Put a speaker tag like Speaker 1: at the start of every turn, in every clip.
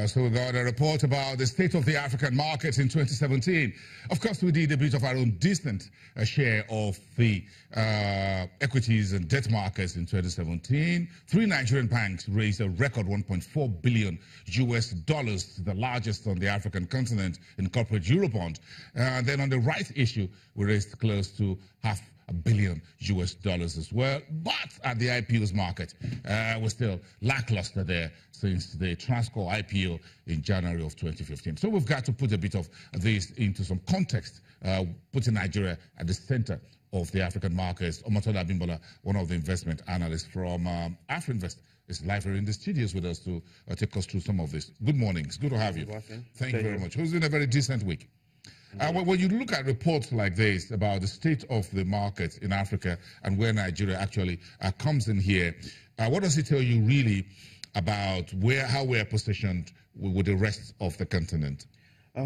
Speaker 1: So we got a report about the state of the African markets in 2017. Of course, we did a bit of our own decent share of the equities and debt markets in 2017. 3 Nigerian banks raised a record $1.4 billion, the largest on the African continent in corporate Eurobond. Then on the rights issue, we raised close to $500 million as well. But at the IPOs market, we're still lackluster there since the Transcorp IPO in January of 2015. So we've got to put a bit of this into some context, putting Nigeria at the center of the African markets. Omotola Abimbola, one of the investment analysts from Afrinvest, is live here in the studios with us to take us through some of this. Good morning. It's good to have you. Thank you very much. It's been a very decent week. When you look at reports like this about the state of the markets in Africa and where Nigeria actually comes in here, what does it tell you really about how we are positioned with the rest of the continent?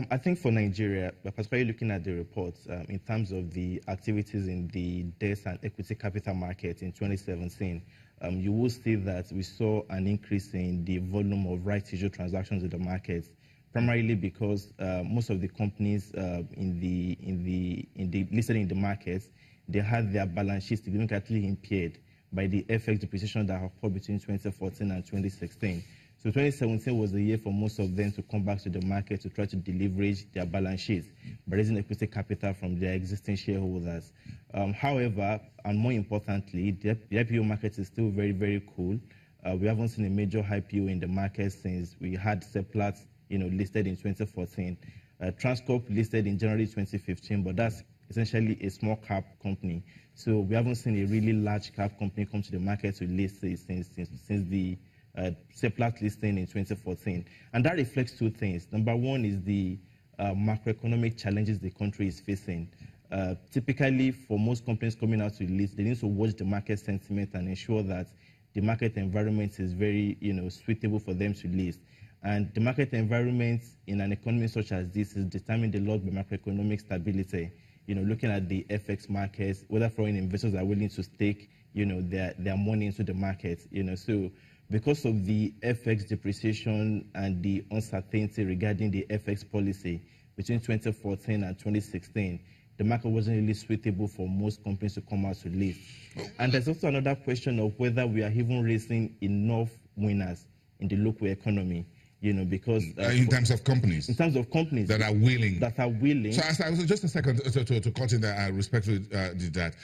Speaker 2: I think for Nigeria, particularly looking at the reports in terms of the activities in the debt and equity capital market in 2017, you will see that we saw an increase in the volume of rights issue transactions in the markets, primarily because most of the companies listed in the markets, they had their balance sheets significantly impaired by the FX depreciation that occurred between 2014 and 2016. So 2017 was the year for most of them to come back to the market to try to deleverage their balance sheets by raising equity capital from their existing shareholders. However, and more importantly, the IPO market is still very, very cool. We haven't seen a major IPO in the market since we had Seplat, listed in 2014. Transcorp listed in January 2015, but that's essentially a small cap company. So we haven't seen a really large cap company come to the market to list since the Seplat listing in 2014. And that reflects two things. Number one is the macroeconomic challenges the country is facing. Typically, for most companies coming out to list, they need to watch the market sentiment and ensure that the market environment is very, suitable for them to list. And the market environment in an economy such as this is determined a lot by macroeconomic stability. Looking at the FX markets, whether foreign investors are willing to stake, their money into the market. So because of the FX depreciation and the uncertainty regarding the FX policy between 2014 and 2016, the market wasn't really suitable for most companies to come out to list. And there's also another question of whether we are even raising enough winners in the local economy. Because
Speaker 1: in terms of companies,
Speaker 2: that are willing.
Speaker 1: So just a second to cut in there. I respectfully did that.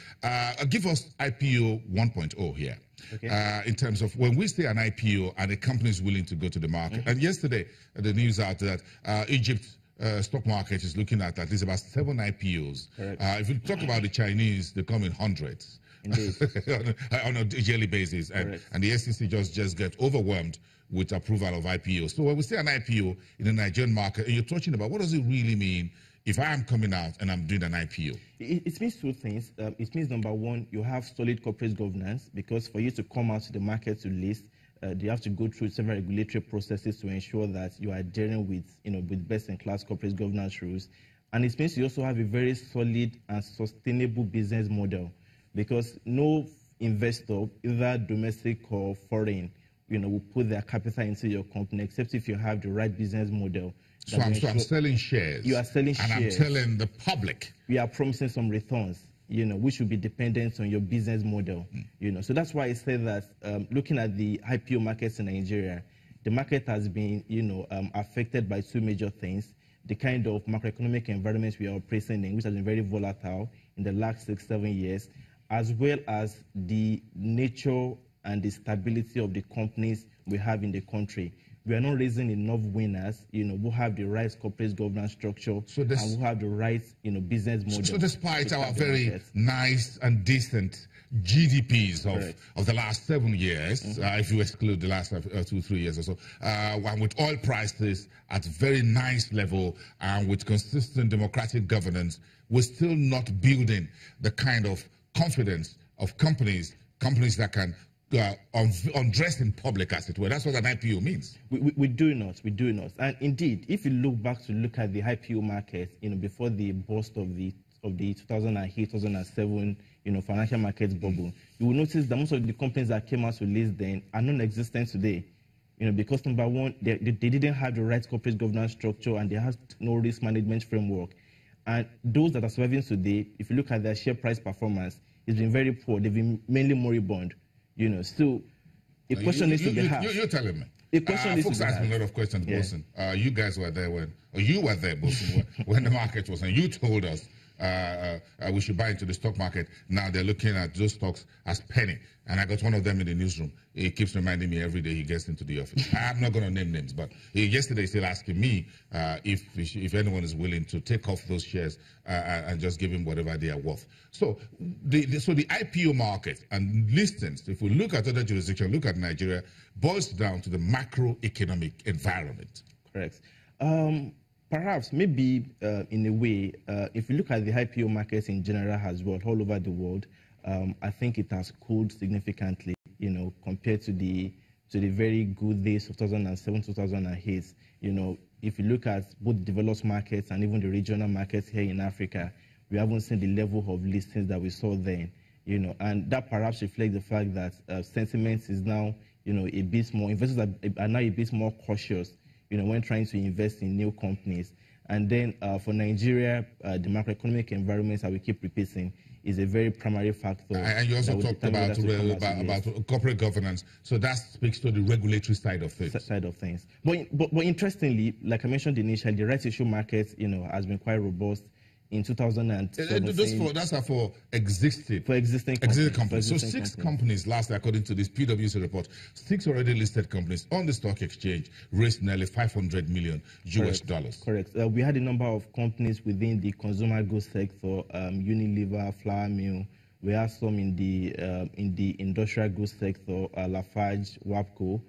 Speaker 1: Give us IPO 1.0 here. Okay. In terms of when we say an IPO and a company is willing to go to the market. And yesterday, the news out that Egypt stock market is looking at least about 7 IPOs. If you talk about the Chinese, they come in hundreds. On a yearly basis, and the SEC just gets overwhelmed with approval of IPOs. So when we say an IPO in the Nigerian market, and you're talking about what does it really mean if I am coming out and I'm doing an IPO?
Speaker 2: It means two things. It means, number one, you have solid corporate governance, because for you to come out to the market to list, you have to go through several regulatory processes to ensure that you are adhering with best-in-class corporate governance rules. And it means you also have a very solid and sustainable business model, because no investor, either domestic or foreign, will put their capital into your company, except if you have the right business model.
Speaker 1: So I'm selling shares.
Speaker 2: You are selling shares.
Speaker 1: And I'm telling the public.
Speaker 2: We are promising some returns, which will be dependent on your business model. So that's why I say that looking at the IPO markets in Nigeria, the market has been, affected by 2 major things. The kind of macroeconomic environment we are operating in, which has been very volatile in the last 6-7 years, as well as the nature and the stability of the companies we have in the country. We are not raising enough winners, who have the right corporate governance structure and who have the right, business model.
Speaker 1: So despite our very nice and decent GDPs of the last 7 years, if you exclude the last 2-3 years or so, and with oil prices at very nice level and with consistent democratic governance, we're still not building the kind of confidence of companies that can undress in public, as it were. That's what an IPO means.
Speaker 2: We do not. And indeed, if you look back to look at the IPO market, before the burst of the 2008-2007, financial markets bubble, you will notice that most of the companies that came out to list then are non-existent today. because number one, they didn't have the right corporate governance structure and they had no risk management framework. And those that are surviving today, if you look at their share price performance, it's been very poor. They've been mainly moribund, So a question needs to be asked.
Speaker 1: You're telling me.
Speaker 2: A question needs to be
Speaker 1: folks asking a lot of questions, Bosun. You guys were there you were there, Bosun, when the market was, and you told us we should buy into the stock market. Now they're looking at those stocks as penny. And I got one of them in the newsroom. He keeps reminding me every day he gets into the office. I'm not going to name names, but yesterday he's still asking me if anyone is willing to take off those shares and just give him whatever they are worth. So the IPO market and listings, if we look at other jurisdictions, look at Nigeria, boils down to the macroeconomic environment.
Speaker 2: Correct. Perhaps, maybe in a way, if you look at the IPO markets in general as well, all over the world, I think it has cooled significantly, compared to the very good days of 2007, 2008. If you look at both developed markets and even the regional markets here in Africa, we haven't seen the level of listings that we saw then, and that perhaps reflects the fact that sentiment is now, a bit more, investors are now a bit more cautious, when trying to invest in new companies. And then for Nigeria, the macroeconomic environment that we keep repeating is a very primary factor.
Speaker 1: And you also talked about corporate governance. So that speaks to the regulatory side of things.
Speaker 2: But interestingly, like I mentioned initially, the rights issue market, has been quite robust. In 2017,
Speaker 1: that's for existing companies. So 6 companies last, according to this PwC report, 6 already listed companies on the stock exchange raised nearly $500 million US dollars.
Speaker 2: Correct. We had a number of companies within the consumer goods sector, Unilever, Flour Mill. We have some in the industrial goods sector, Lafarge, WAPCO.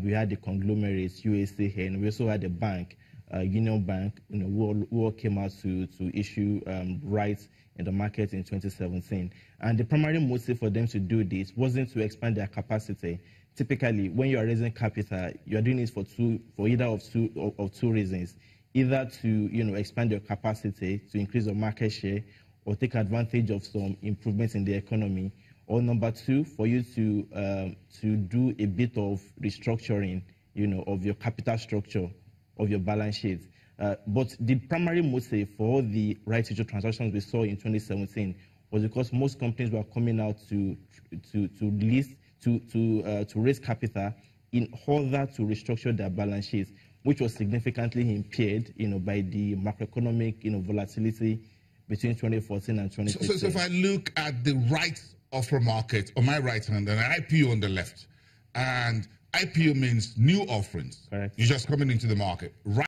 Speaker 2: We had the conglomerates, USAN, and we also had a bank. Union Bank, who all came out to issue rights in the market in 2017. And the primary motive for them to do this wasn't to expand their capacity. Typically, when you are raising capital, you are doing it for either of two reasons: either to expand your capacity to increase your market share, or take advantage of some improvements in the economy, or number 2, for you to do a bit of restructuring, of your capital structure, of your balance sheet. But the primary motive for all the rights issue transactions we saw in 2017 was because most companies were coming out to raise capital in order to restructure their balance sheets, which was significantly impaired, by the macroeconomic, volatility between 2014 and 2016.
Speaker 1: So if I look at the rights offer market on my right hand and an IPO on the left, and IPO means new offerings.
Speaker 2: Correct.
Speaker 1: You're just coming into the market. Right